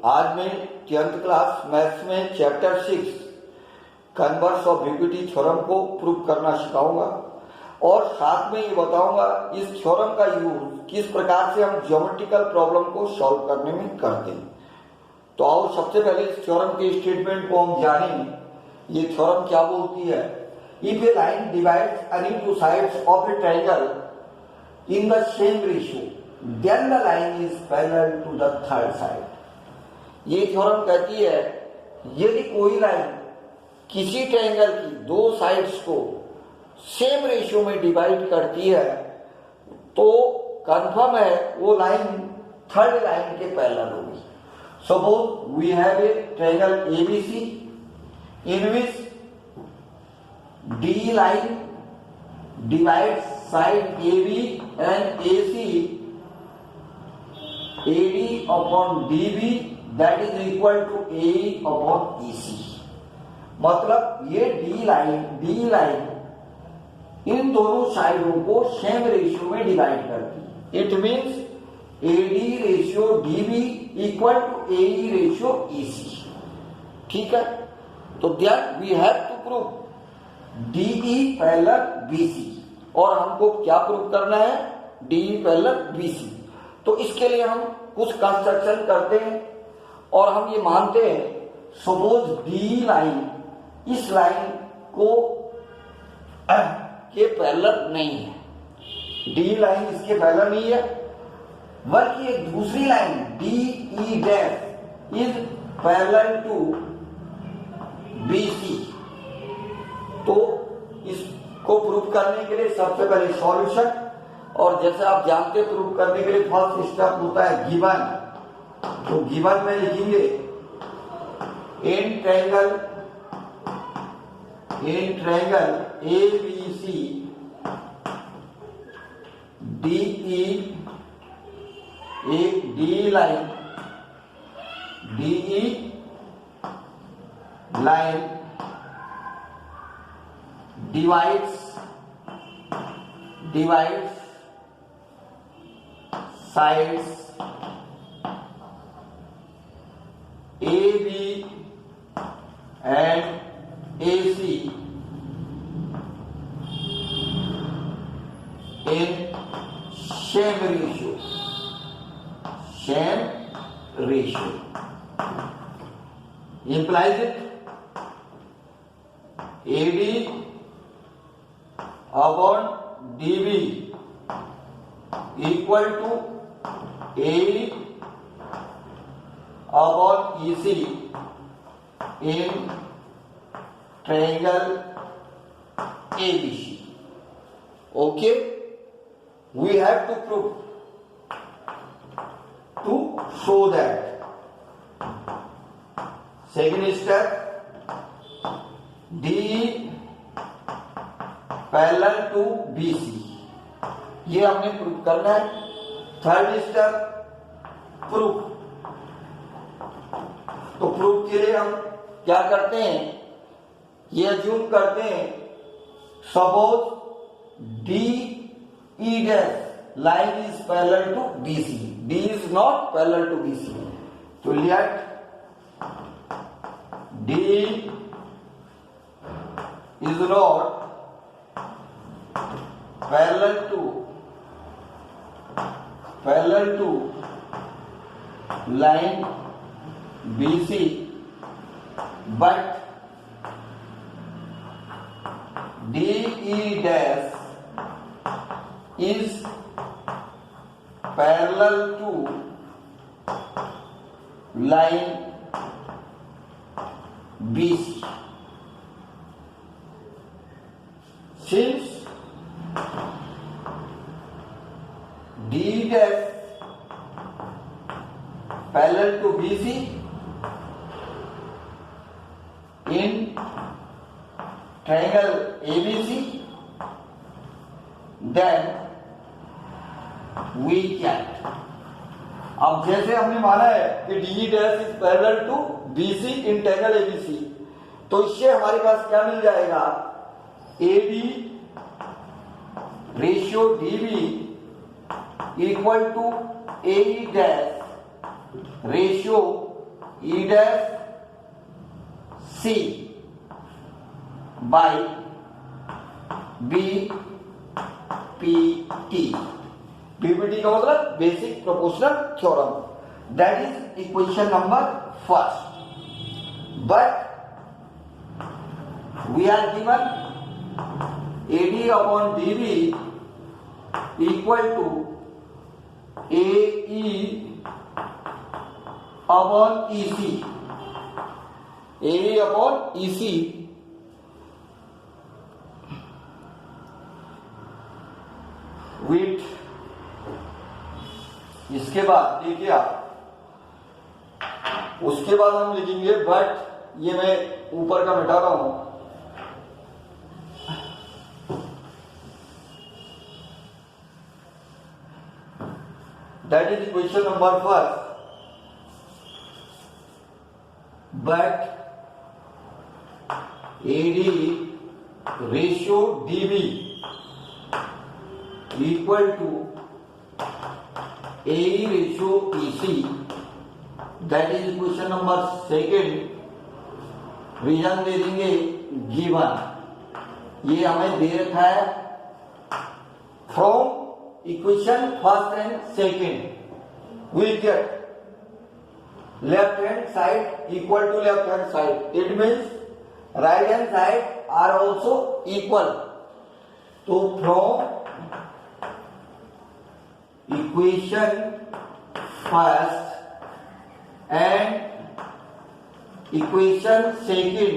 आज मैं 10th class maths में chapter 6 converse of ubiquity theorem को प्रूव करना सिखाऊंगा और साथ में ये बताऊंगा इस थ्योरम का यूज किस प्रकार से हम ज्योमेट्रिकल प्रॉब्लम को सॉल्व करने में करते हैं। तो आओ सबसे पहले इस थ्योरम के स्टेटमेंट को हम जानें। ये थ्योरम क्या बोलती है? If a line divides any two sides of a triangle in the same ratio then the line is parallel to the third side. ये थ्योरम कहती है यदि कोई लाइन किसी ट्रायंगल की दो साइड्स को सेम रेशियो में डिवाइड करती है तो कंफर्म है वो लाइन थर्ड लाइन के पैरेलल होगी। Suppose we have a triangle ABC in which D line divides side AB and AC AD upon DB that is equal to AE upon EC। मतलब ये D line in दोनों साइडों को same ratio में divide करती है। It means AD ratio DB equal to AE ratio EC। ठीक है, तो that we have to prove DE parallel BC और हमको क्या प्रूव करना है? DE parallel BC। तो इसके लिए हम कुछ कंस्ट्रक्शन करते हैं और हम ये मानते हैं सपोज D लाइन इस लाइन को के पैरेलल नहीं है। D लाइन इसके पैरेलल नहीं है बल्कि एक दूसरी line DE dash is parallel to BC। तो इसको प्रूव करने के लिए सबसे पहले सॉल्यूशन, और जैसे आप जानते हैं प्रूव करने के लिए फर्स्ट स्टेप होता है गिवन। तो गिवन में लिखेंगे इन ट्रायंगल ABC DE एक D line DE line divides sides AB and AC in same ratio implies it AD upon DB equal to AE upon EC in triangle ABC. Okay, we have to prove to show that. Second step, DE parallel to BC, ये हमने prove करना है। Third step proof. तो proof के लिए हम क्या करते हैं, ये अज्यूम करते हैं suppose DE dash line is parallel to BC, D is not parallel to BC। तो let D is not parallel to line BC but DE dash is parallel to line BC। Since D dash parallel to BC in triangle ABC, then we can। अब जैसे हमने माना है कि DE dash is parallel to BC in triangle ABC, तो इससे हमारे पास क्या मिल जाएगा? AD ratio DB equal to AE dash ratio E dash C by B P T. BPT का मतलब basic proportional theorem, that is equation number first. But we are given AD upon DB equal to AE upon EC. AE upon EC with, इसके बाद देखिए आप, उसके बाद हम लिखेंगे, बट ये मैं ऊपर का मिटा रहा हूं, that is question number first. But AD ratio DB equal to AE ratio EC, that is question number second. Reason दे देंगे गिवन, ये हमें दे रखा है from equation first and second we get left hand side equal to left hand side, it means right hand side are also equal. So from equation first and equation second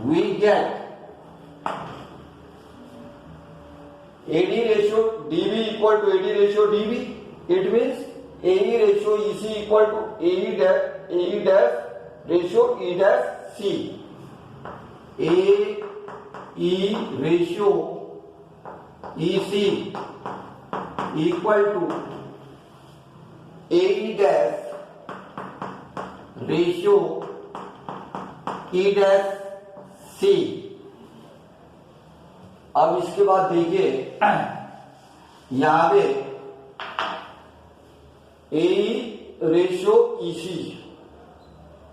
we get AD ratio DB equal to AD ratio DB, it means AE ratio EC equal to AE dash ratio E dash C. AE ratio EC equal to AE dash ratio E dash C. अब इसके बाद देखिए यहां पे AE ratio EC,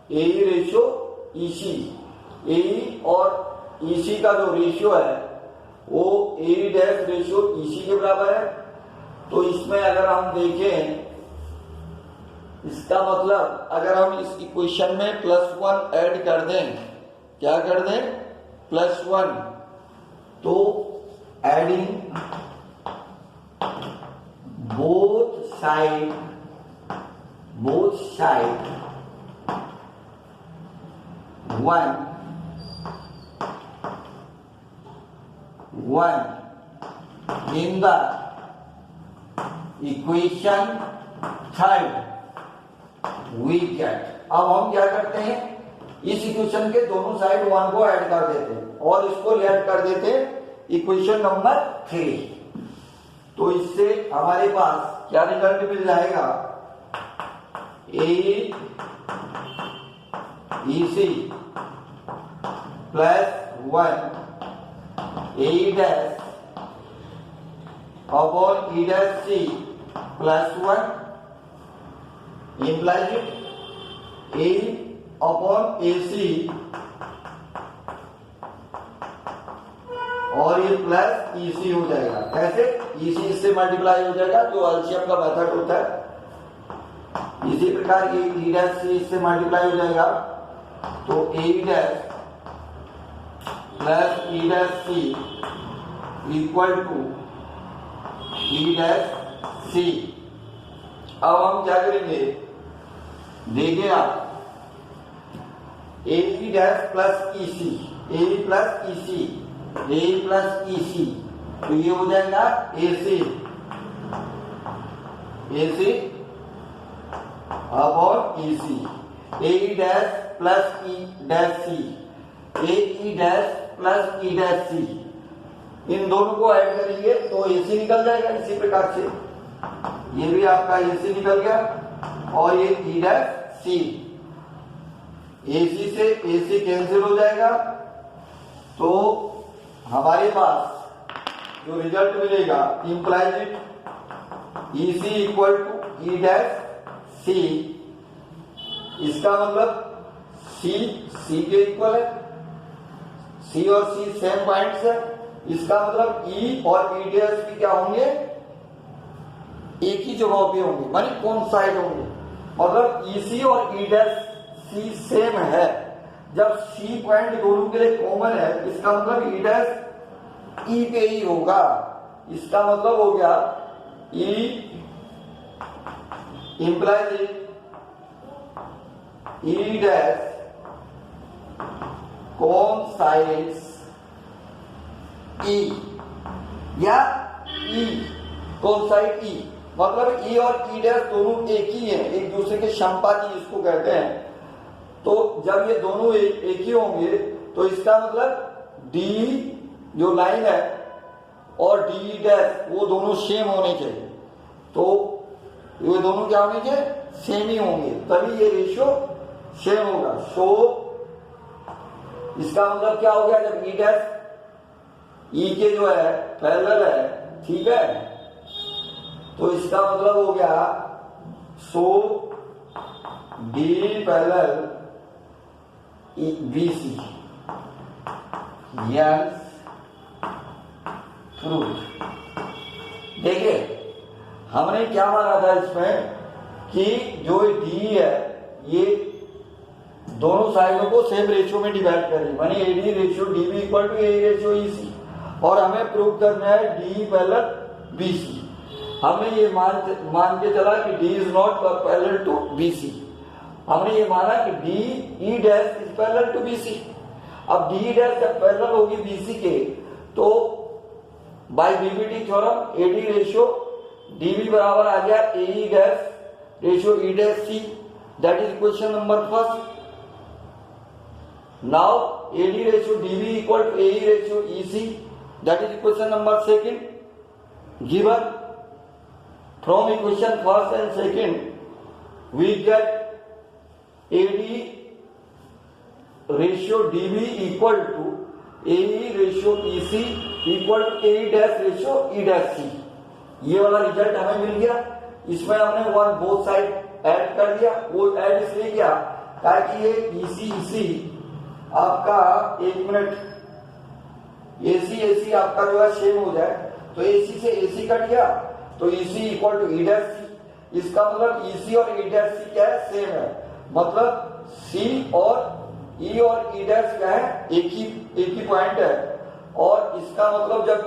AE ratio EC, AE और EC का जो ratio है वो AE डैश रेशियो EC के बराबर है। तो इसमें अगर हम देखें, इसका मतलब अगर हम इस इक्वेशन में +1 ऐड कर दें, क्या कर दें, +1, तो adding both side 1 in the equation third we get। अब हम क्या करते हैं, इस इक्वेशन के दोनों साइड 1 को ऐड कर देते हैं और इसको लेफ्ट कर देते हैं इक्वेशन नंबर 3। तो इससे हमारे पास क्या रिजल्ट मिल जाएगा, AE EC +1 AE dash upon E dash C +1 implies A upon AC और ये प्लस EC हो जाएगा। कैसे, EC इससे मल्टीप्लाई हो जाएगा, जो एलसीएम का मेथड होता है। इसी प्रकार ये E डैश C इससे मल्टीप्लाई हो जाएगा, तो A dash plus E dash C equal to E dash C। अब हम क्या करेंगे, देखिए आप, AE dash plus EC, AE plus EC, A plus EC, तो ये हो जाएगा AC upon EC, AE dash plus E dash C, AE dash plus E dash C, इन दोनों को ऐड करेंगे तो AC निकल जाएगा। इसी प्रकार से ये भी आपका AC निकल गया और ये E डैश C, AC से AC कैंसिल हो जाएगा, तो हमारे पास जो रिजल्ट मिलेगा implies it EC equal to E dash C इसका मतलब सी सी के इक्वल है, सी और सी सेम पॉइंट्स है, इसका मतलब ई और ई डैश भी क्या होंगे, एक ही जगह पे होंगे, मानी कौन साइड होंगे, मतलब ई सी और ई डैश सी सेम है। जब सी पॉइंट दोनों के लिए कॉमन है, इसका मतलब ई डैश ई पे ही होगा, इसका मतलब हो गया ई implies E dash coincides E या E coincide E, मतलब E और E डैश दोनों एक ही हैं, एक दूसरे के संपाती इसको कहते हैं। तो जब ये दोनों एक ही होंगे तो इसका मतलब D जो लाइन है और D डैश वो दोनों सेम होने चाहिए, तो ये दोनों क्या होंगे, सेम ही होंगे, तभी ये रेशियो सेम होगा। सो इसका मतलब क्या हो गया, जब ई डैश ई के जो है पैरेलल है, ठीक है, तो इसका मतलब हो गया so D parallel B C, yes proof. देखिए हमने क्या माना था इसमें कि जो डी है ये दोनों साइडों को सेम रेशियो में डिवाइड करें, मानी AD ratio D B equal to A ratio E C, और हमें प्रूव करना है डी पैरेलल बी सी। हमने ये मान के चला कि D is not parallel to B C, हमने ये माना कि D E dash is parallel to B C. अब डी डैश जब पैरेलल होगी बी सी के, तो by BBT theorem AD ratio DB बराबर आ गया A E dash ratio E dash C, that is equation number first. Now AD ratio DB equal to A E ratio E C, that is equation number second. Given from equation first and second we get AD ratio DB equal to A E ratio E C equal to A E dash ratio E dash C. ये वाला result हमें मिल गया। इसमें हमने one both side add कर दिया, वो add इसलिए किया ताकि ये इसी आपका एक मिनट एसी आपका जो है सेम हो जाए, तो एसी से एसी कट गया तो इसी इक्वल टू ई डैश सी। इसका मतलब इसी और ई डैश सी क्या है, सेम है, मतलब सी और ई और ई डैश क्या है, एक ही पॉइंट है। और इसका मतलब जब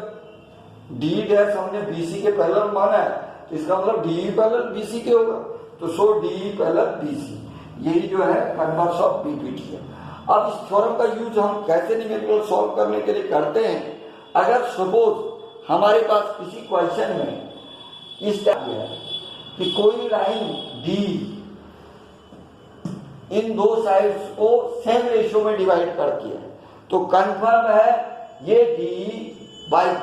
डी डैश हमने बीसी के पैरेलल माना है, तो इसका मतलब डी पैरेलल बीसी के होगा, तो सो डी पैरेलल बीसी, यही जो है कन्वर्स ऑफ बीपीटी है। अब इस थ्योरम का यूज हम कैसे न्यूमेरिकल सॉल्व करने के लिए करते हैं, अगर सपोज हमारे पास किसी क्वेश्चन में इस टाइप है कि कोई लाइन डी इन दो साइड्स को सेम रेशियो में डिवाइड करती है, तो कंफर्म है ये डी बाई